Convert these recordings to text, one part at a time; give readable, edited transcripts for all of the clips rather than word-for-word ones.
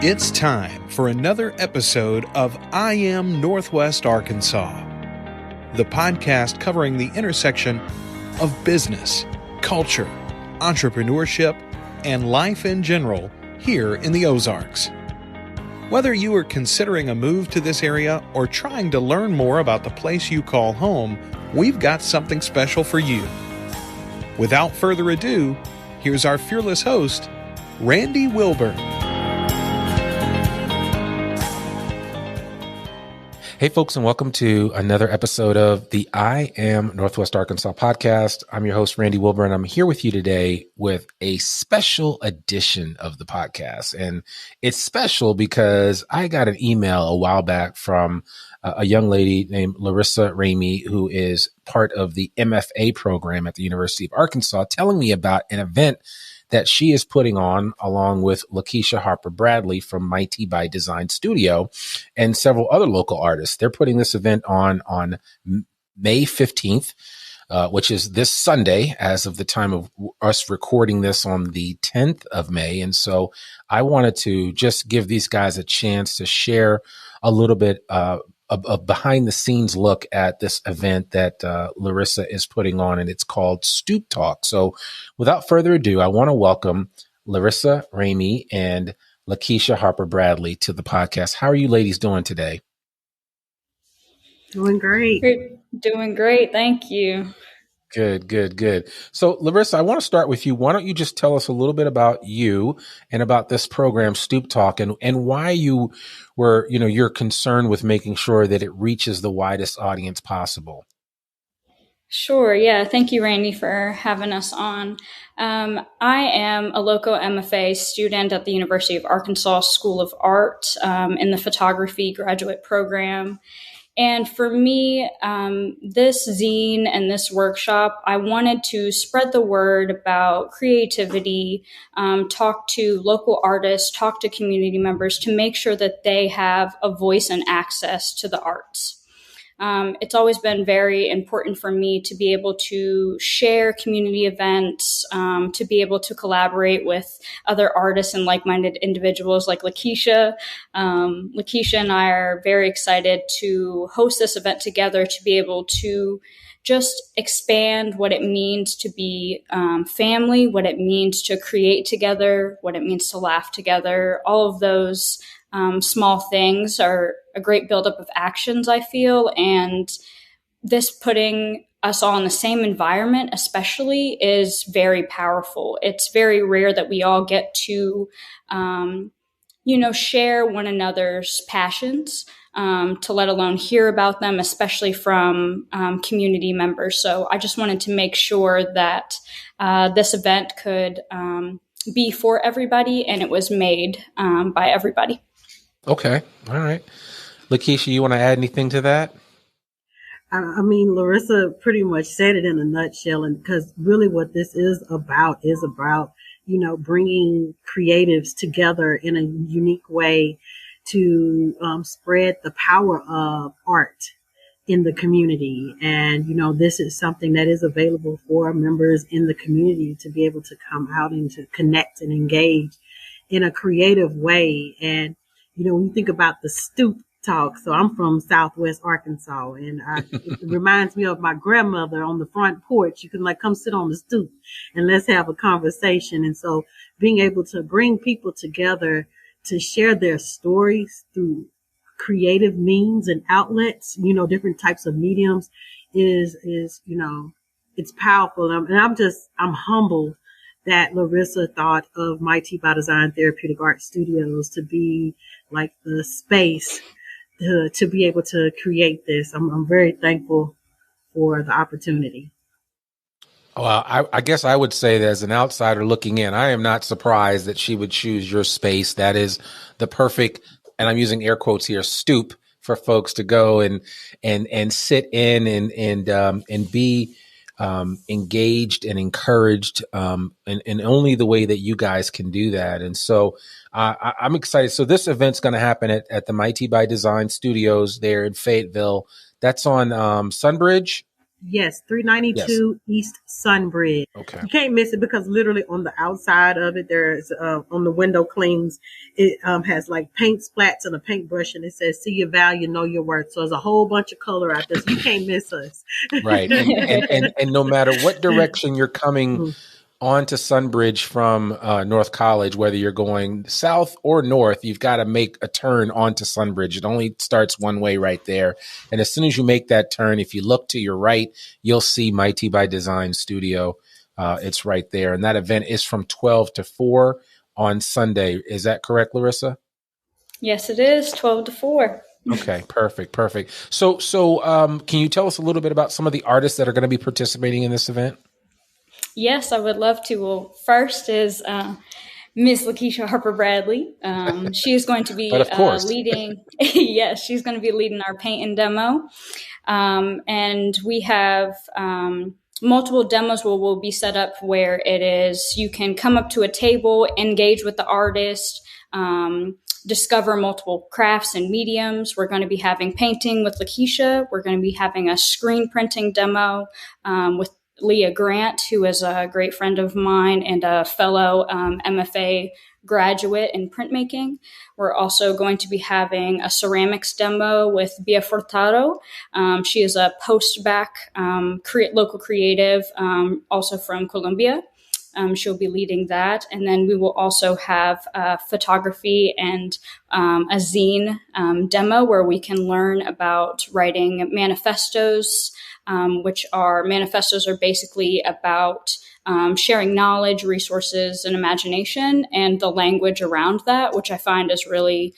It's time for another episode of I Am Northwest Arkansas, the podcast covering the intersection of business, culture, entrepreneurship, and life in general here in the Ozarks. Whether you are considering a move to this area or trying to learn more about the place you call home, we've got something special for you. Without further ado, here's our fearless host, Randy Wilburn. Hey folks, and welcome to another episode of the I Am Northwest Arkansas podcast. I'm your host, Randy Wilburn. I'm here with you today with a special edition of the podcast. And it's special because I got an email a while back from a young lady named Larissa Ramey, who is part of the MFA program at the University of Arkansas, telling me about an event that she is putting on along with Lakeisha Harper Bradley from Mighty by Design Studio and several other local artists. They're putting this event on May 15th, which is this Sunday as of the time of us recording this on the 10th of May. And so I wanted to just give these guys a chance to share a little bit a behind the scenes look at this event that Larissa is putting on, and it's called Stoop Talk. So without further ado, I want to welcome Larissa Ramey and Lakeisha Harper Bradley to the podcast. How are you ladies doing today? Doing great. We're doing great. Thank you. Good. So Larissa, I want to start with you. Why don't you just tell us a little bit about you and about this program, Stoop Talk, and why you were, you're concerned with making sure that it reaches the widest audience possible. Sure. Yeah. Thank you, Randy, for having us on. I am a local MFA student at the University of Arkansas School of Art in the photography graduate program. And for me, this zine and this workshop, I wanted to spread the word about creativity, talk to local artists, talk to community members to make sure that they have a voice and access to the arts. It's always been very important for me to be able to share community events, to be able to collaborate with other artists and like-minded individuals like Lakeisha. Lakeisha and I are very excited to host this event together to be able to just expand what it means to be family, what it means to create together, what it means to laugh together. All of those small things are a great buildup of actions, I feel. And this putting us all in the same environment, especially, is very powerful. It's very rare that we all get to, share one another's passions, to let alone hear about them, especially from community members. So I just wanted to make sure that this event could be for everybody, and it was made by everybody. Okay. All right. Lakeisha, you want to add anything to that? I mean, Larissa pretty much said it in a nutshell, and because really what this is about, bringing creatives together in a unique way to spread the power of art in the community. And, this is something that is available for members in the community to be able to come out and to connect and engage in a creative way. And, when you think about the Stoop Talk, so I'm from Southwest Arkansas, and it reminds me of my grandmother on the front porch. You can come sit on the stoop and let's have a conversation. And so being able to bring people together to share their stories through creative means and outlets, different types of mediums is it's powerful. And I'm humbled that Larissa thought of Mighty by Design Therapeutic Art Studios to be like the space to be able to create this. I'm very thankful for the opportunity. Well, I guess I would say that as an outsider looking in, I am not surprised that she would choose your space. That is the perfect, and I'm using air quotes here, stoop for folks to go and sit in and be engaged and encouraged, and only the way that you guys can do that. And so I'm excited. So this event's going to happen at the Mighty by Design Studios there in Fayetteville. That's on Sunbridge. Yes, Yes. 392 East Sunbridge. Okay. You can't miss it because literally on the outside of it, there's on the window clings, it has like paint splats and a paintbrush, and it says "See your value, know your worth." So there's a whole bunch of color out there, so you can't miss us. Right. And no matter what direction you're coming onto Sunbridge from North College, whether you're going south or north, you've got to make a turn onto Sunbridge. It only starts one way right there. And as soon as you make that turn, if you look to your right, you'll see Mighty by Design Studio. It's right there. And that event is from 12 to 4 on Sunday. Is that correct, Larissa? Yes, it is 12 to 4. Okay, perfect. So, can you tell us a little bit about some of the artists that are going to be participating in this event? Yes, I would love to. Well, first is Miss Lakeisha Harper Bradley. She is going to But be of course. leading. Yes, she's going to be leading our paint and demo. And we have multiple demos where we'll be set up where it is you can come up to a table, engage with the artist, discover multiple crafts and mediums. We're going to be having painting with Lakeisha. We're going to be having a screen printing demo with Leah Grant, who is a great friend of mine and a fellow MFA graduate in printmaking. We're also going to be having a ceramics demo with Bia Furtado. She is a post-bac local creative, also from Colombia. She'll be leading that. And then we will also have photography and a zine demo where we can learn about writing manifestos, which are manifestos are basically about sharing knowledge, resources, and imagination, and the language around that, which I find is really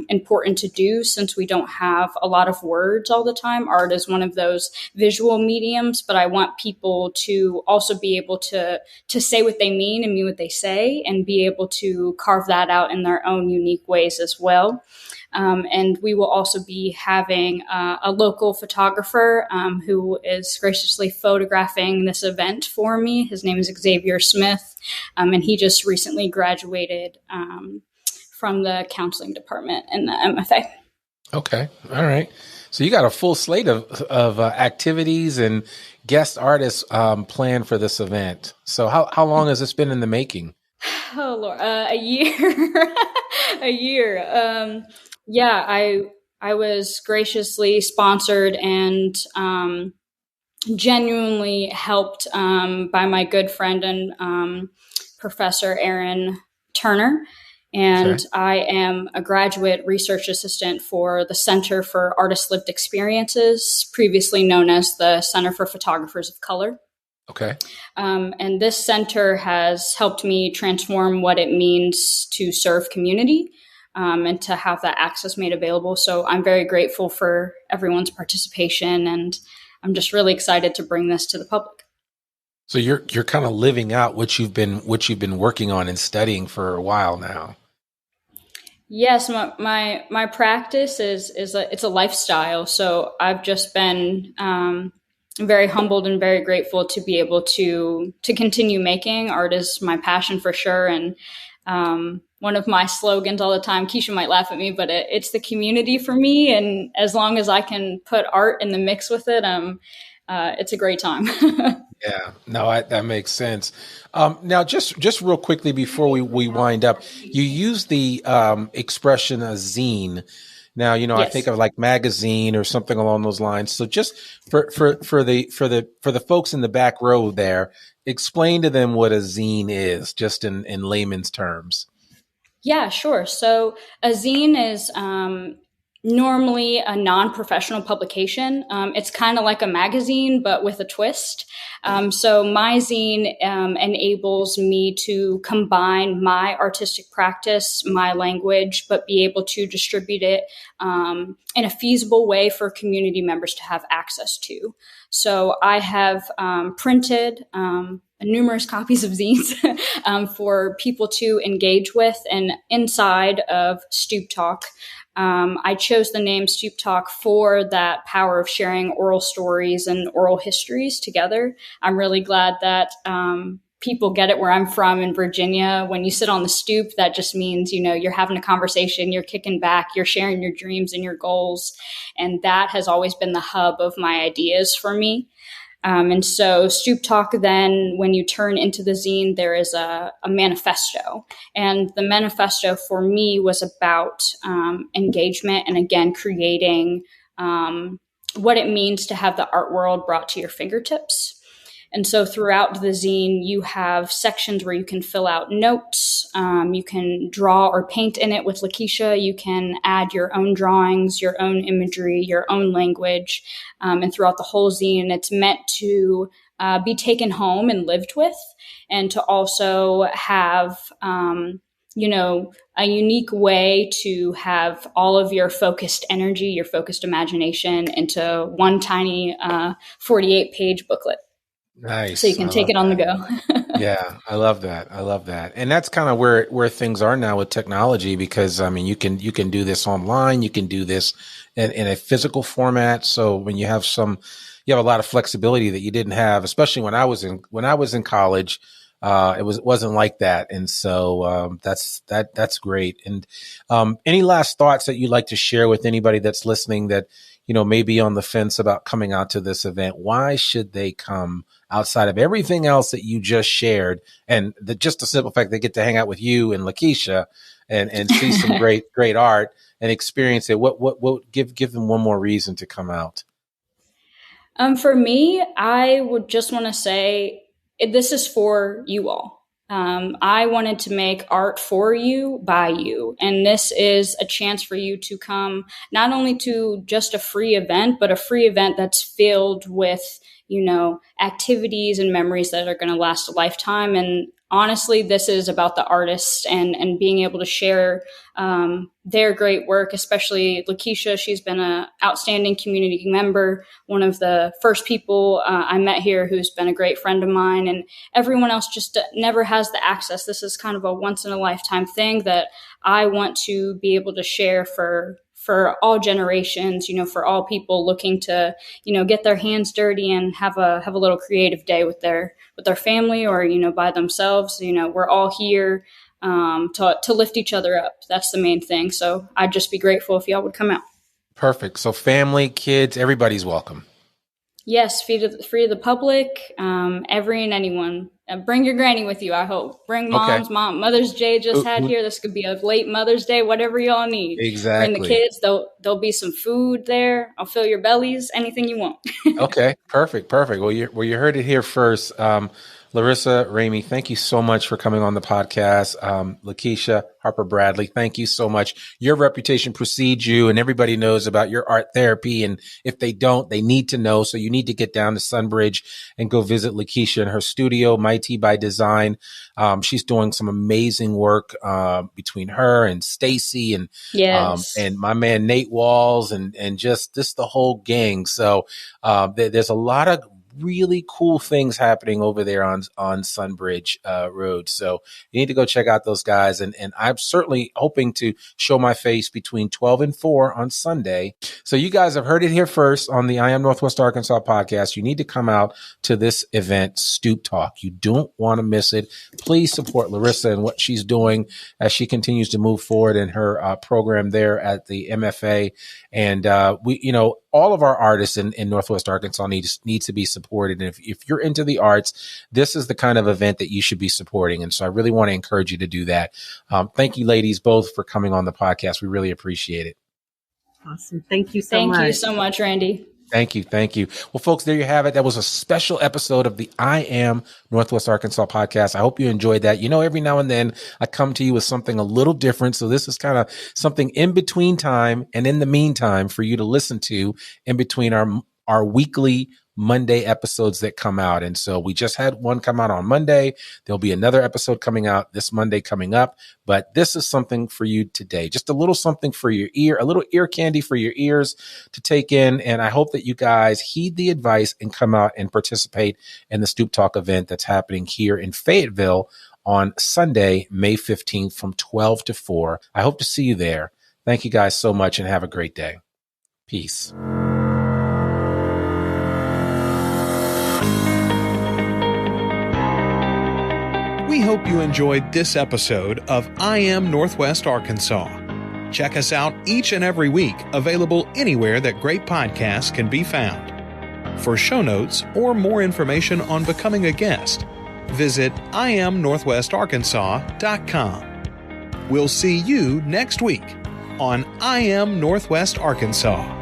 important to do since we don't have a lot of words all the time. Art is one of those visual mediums, but I want people to also be able to say what they mean and mean what they say and be able to carve that out in their own unique ways as well. And we will also be having a local photographer who is graciously photographing this event for me. His name is Xavier Smith, and he just recently graduated from the counseling department in the MFA. Okay. All right. So you got a full slate of activities and guest artists planned for this event. So how long has this been in the making? Oh Lord, a year, a year. Yeah, I was graciously sponsored and genuinely helped by my good friend and Professor Aaron Turner. And Okay. I am a graduate research assistant for the Center for Artist Lived Experiences, previously known as the Center for Photographers of Color. Okay. And this center has helped me transform what it means to serve community and to have that access made available. So I'm very grateful for everyone's participation, and I'm just really excited to bring this to the public. So you're kind of living out what you've been working on and studying for a while now. Yes, my practice is it's a lifestyle. So I've just been very humbled and very grateful to be able to continue making. Art is my passion for sure, and one of my slogans all the time. Keisha might laugh at me, but it's the community for me. And as long as I can put art in the mix with it, it's a great time. Yeah, no, that makes sense. Now, just real quickly before we wind up, you use the expression a zine. Now, I Yes. think of like magazine or something along those lines. So, just for the folks in the back row there, explain to them what a zine is, just in layman's terms. Yeah, sure. So a zine is normally a non-professional publication. It's kind of like a magazine, but with a twist. So my zine enables me to combine my artistic practice, my language, but be able to distribute it in a feasible way for community members to have access to. So I have printed numerous copies of zines for people to engage with. And inside of Stoop Talk, I chose the name Stoop Talk for that power of sharing oral stories and oral histories together. I'm really glad that people get it where I'm from in Virginia. When you sit on the stoop, that just means, you're having a conversation, you're kicking back, you're sharing your dreams and your goals. And that has always been the hub of my ideas for me. And so Stoop Talk, then when you turn into the zine, there is a manifesto. And the manifesto for me was about engagement and, again, creating what it means to have the art world brought to your fingertips. And so throughout the zine, you have sections where you can fill out notes. You can draw or paint in it with Lakeisha. You can add your own drawings, your own imagery, your own language. And throughout the whole zine, it's meant to be taken home and lived with, and to also have, a unique way to have all of your focused energy, your focused imagination into one tiny 48-page booklet. Nice. So you can take it on the go. Yeah, I love that. I love that. And that's kind of where things are now with technology, because you can do this online, you can do this in a physical format. So when you have a lot of flexibility that you didn't have, especially when I was in college. It wasn't like that. And so that's great. And any last thoughts that you'd like to share with anybody that's listening that, may be on the fence about coming out to this event? Why should they come outside of everything else that you just shared? And just the simple fact they get to hang out with you and Lakeisha and see some great art and experience it. What give them one more reason to come out? For me, I would just want to say, this is for you all. I wanted to make art for you, by you. And this is a chance for you to come not only to just a free event, but a free event that's filled with, activities and memories that are going to last a lifetime. And honestly, this is about the artists and being able to share their great work, especially Lakeisha. She's been an outstanding community member, one of the first people I met here who's been a great friend of mine, and everyone else just never has the access. This is kind of a once-in-a-lifetime thing that I want to be able to share for all generations, for all people looking to, get their hands dirty and have a little creative day with their family or, by themselves. We're all here to lift each other up. That's the main thing. So I'd just be grateful if y'all would come out. Perfect. So family, kids, everybody's welcome. Yes, free to the public, every and anyone. Bring your granny with you, I hope. Bring mom's mom. Mother's Day just had here. This could be a late Mother's Day, whatever y'all need. Exactly. Bring the kids. There'll be some food there. I'll fill your bellies. Anything you want. Okay, perfect. Well, you heard it here first. Larissa, Ramey, thank you so much for coming on the podcast. Lakeisha, Harper Bradley, thank you so much. Your reputation precedes you, and everybody knows about your art therapy. And if they don't, they need to know. So you need to get down to Sunbridge and go visit Lakeisha in her studio, Mighty by Design. She's doing some amazing work between her and Stacy and and my man Nate Walls and just the whole gang. So there's a lot of really cool things happening over there on Sunbridge Road. So you need to go check out those guys. And I'm certainly hoping to show my face between 12 and 4 on Sunday. So you guys have heard it here first on the I Am Northwest Arkansas podcast. You need to come out to this event, Stoop Talk. You don't want to miss it. Please support Larissa and what she's doing as she continues to move forward in her program there at the MFA. And all of our artists in Northwest Arkansas needs to be supported. And if you're into the arts, this is the kind of event that you should be supporting. And so I really want to encourage you to do that. Thank you, ladies, both for coming on the podcast. We really appreciate it. Awesome. Thank you so much. Thank you so much, Randy. Thank you. Well, folks, there you have it. That was a special episode of the I Am Northwest Arkansas podcast. I hope you enjoyed that. Every now and then I come to you with something a little different. So this is kind of something in between time and in the meantime for you to listen to in between our weekly Monday episodes that come out. And so we just had one come out on Monday. There'll be another episode coming out this Monday coming up. But this is something for you today, just a little something for your ear, a little ear candy for your ears to take in. And I hope that you guys heed the advice and come out and participate in the Stoop Talk event that's happening here in Fayetteville on Sunday, May 15th from 12 to 4. I hope to see you there. Thank you guys so much and have a great day. Peace. hope you enjoyed this episode of I Am Northwest Arkansas. Check us out each and every week, available anywhere that great podcasts can be found. For show notes or more information on becoming a guest, visit IamNorthwestArkansas.com. We'll see you next week on I Am Northwest Arkansas.